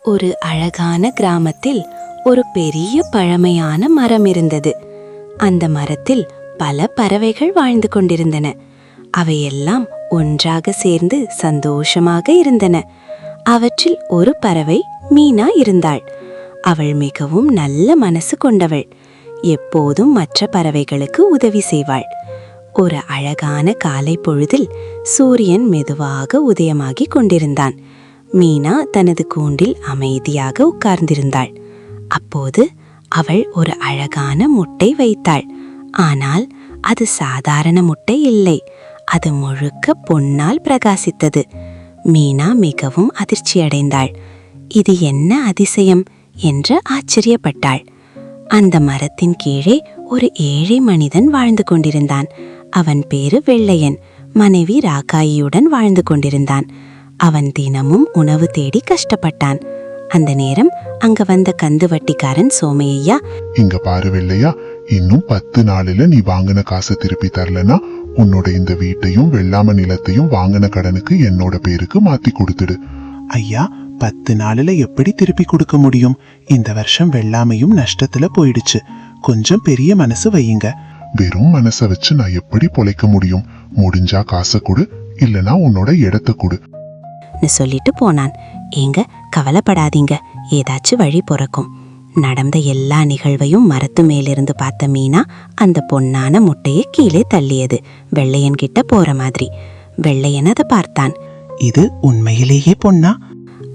ஒரு அழகான கிராமத்தில் ஒரு பெரிய பழமையான மரம் இருந்தது. அந்த மரத்தில் பல பறவைகள் வாழ்ந்து கொண்டிருந்தன. அவையெல்லாம் ஒன்றாக சேர்ந்து சந்தோஷமாக இருந்தன. அவற்றில் ஒரு பறவை மீனா இருந்தாள். அவள் மிகவும் நல்ல மனசு கொண்டவள். எப்போதும் மற்ற பறவைகளுக்கு உதவி செய்வாள். ஒரு அழகான காலை பொழுதில் சூரியன் மெதுவாக உதயமாகிக் கொண்டிருந்தான். மீனா தனது கூண்டில் அமைதியாக உட்கார்ந்திருந்தாள். அப்போது அவள் ஒரு அழகான முட்டை வைத்தாள். ஆனால் அது சாதாரண முட்டை இல்லை, அது முழுக்க பொன்னால் பிரகாசித்தது. மீனா மிகவும் அதிர்ச்சியடைந்தாள். இது என்ன அதிசயம் என்று ஆச்சரியப்பட்டாள். அந்த மரத்தின் கீழே ஒரு ஏழை மனிதன் வாழ்ந்து கொண்டிருந்தான். அவன் பேரு வெள்ளையன். மனைவி ராக்காயியுடன் வாழ்ந்து கொண்டிருந்தான். அவன் தினமும் உணவு தேடி கஷ்டப்பட்டான். அந்த நேரம் அங்க வந்த கந்து வட்டிக்காரன் சோமையா, இங்க பாரு வெள்ளையா, இன்னும் 10 நாளில நீ வாங்கின காசை திருப்பி தரலனா உன்னோட இந்த வீட்டையும் வெள்ளாம நிலத்தையும் வாங்கின கடனுக்கு என்னோட பேருக்கு மாத்தி கொடுத்துடு. ஐயா, 10 நாளில எப்படி திருப்பி கொடுக்க முடியும்? இந்த வருஷம் வெள்ளாமையும் நஷ்டத்துல போயிடுச்சு. கொஞ்சம் பெரிய மனசு வையுங்க. வெறும் மனசை வச்சு நான் எப்படி பொழைக்க முடியும்? முடிஞ்சா காசை கொடு, இல்லனா உன்னோட இடத்தை கொடு சொல்லிட்டு போனான். ஏங்க கவலைப்படாதீங்க, ஏதாச்சும் வழி பிறக்கும். நடந்த எல்லா நிகழ்வையும் மரத்து மேலிருந்து பார்த்த மீனா அந்த பொன்னான முட்டையை கீழே தள்ளியது, வெள்ளையன் கிட்ட போற மாதிரி. வெள்ளையன் அதை பார்த்தான். இது உண்மையிலேயே பொன்னா?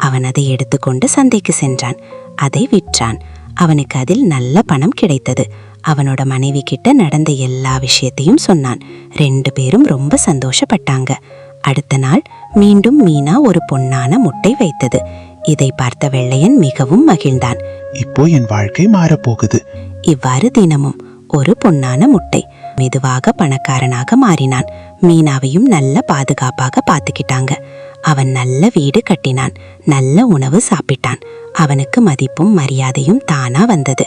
அவன் அதை எடுத்துக்கொண்டு சந்தைக்கு சென்றான். அதை விற்றான். அவனுக்கு அதில் நல்ல பணம் கிடைத்தது. அவனோட மனைவி கிட்ட நடந்த எல்லா விஷயத்தையும் சொன்னான். 2 பேரும் ரொம்ப சந்தோஷப்பட்டாங்க. அடுத்த நாள் மீண்டும் மீனா ஒரு பொன்னான முட்டை வைத்தது. இதை பார்த்த வெள்ளையன் மிகவும் மகிழ்ந்தான். இப்போ என் வாழ்க்கை மாறப்போகுது. இவ்வாறு தினமும் ஒரு பொன்னான முட்டை. மெதுவாக பணக்காரனாக மாறினான். மீனாவையும் நல்ல பாதுகாப்பாக பார்த்துக்கிட்டாங்க. அவன் நல்ல வீடு கட்டினான். நல்ல உணவு சாப்பிட்டான். அவனுக்கு மதிப்பும் மரியாதையும் தானா வந்தது.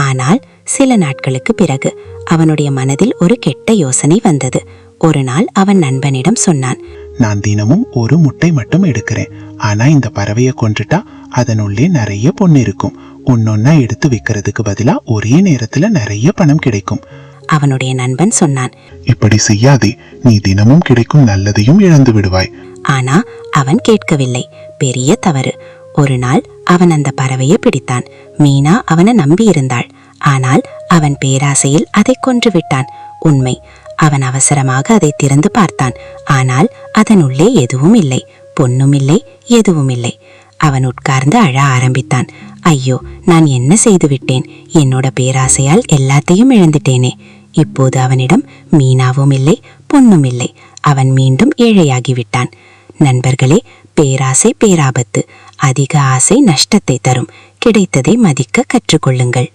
ஆனால் சில நாட்களுக்கு பிறகு அவனுடைய மனதில் ஒரு கெட்ட யோசனை வந்தது. ஒரு நாள் அவன் நண்பனிடம் சொன்னான், நான் தினமும் ஒரு முட்டை மட்டும் எடுக்கிறேன். ஆனா இந்த பறவைய கொன்றுட்டா அதனுள்ளே நிறைய பொண்ணு இருக்கும். ஒன்னொன்னா எடுத்து விற்கிறதுக்கு பதிலா ஒரே நேரத்துல நிறைய பணம் கிடைக்கும். அவனுடைய நண்பன் சொன்னான், இப்படி செய்யாதே, நீ தினமும் கிடைக்கும் நல்லதையும் இழந்து விடுவாய். ஆனா அவன் கேட்கவில்லை. பெரிய தவறு. ஒரு நாள் அவன் அந்த பறவையை பிடித்தான். மீனா அவனை நம்பி இருந்தாள். ஆனால் அவன் பேராசையில் அதை கொன்று விட்டான். உண்மை. அவன் அவசரமாக அதை திறந்து பார்த்தான். ஆனால் அதனுள்ளே எதுவும் இல்லை, பொன்னும் இல்லை, எதுவும் இல்லை. அவன் உட்கார்ந்து அழ ஆரம்பித்தான். ஐயோ, நான் என்ன செய்து விட்டேன்? என்னோட பேராசையால் எல்லாத்தையும் இழந்துட்டேனே. இப்போது அவனிடம் மீனாவும் இல்லை, பொன்னும் இல்லை. அவன் மீண்டும் ஏழையாகிவிட்டான். நண்பர்களே, பேராசை பேராபத்து. அதிக ஆசை நஷ்டத்தை தரும். கிடைத்ததை மதிக்க கற்றுக்கொள்ளுங்கள்.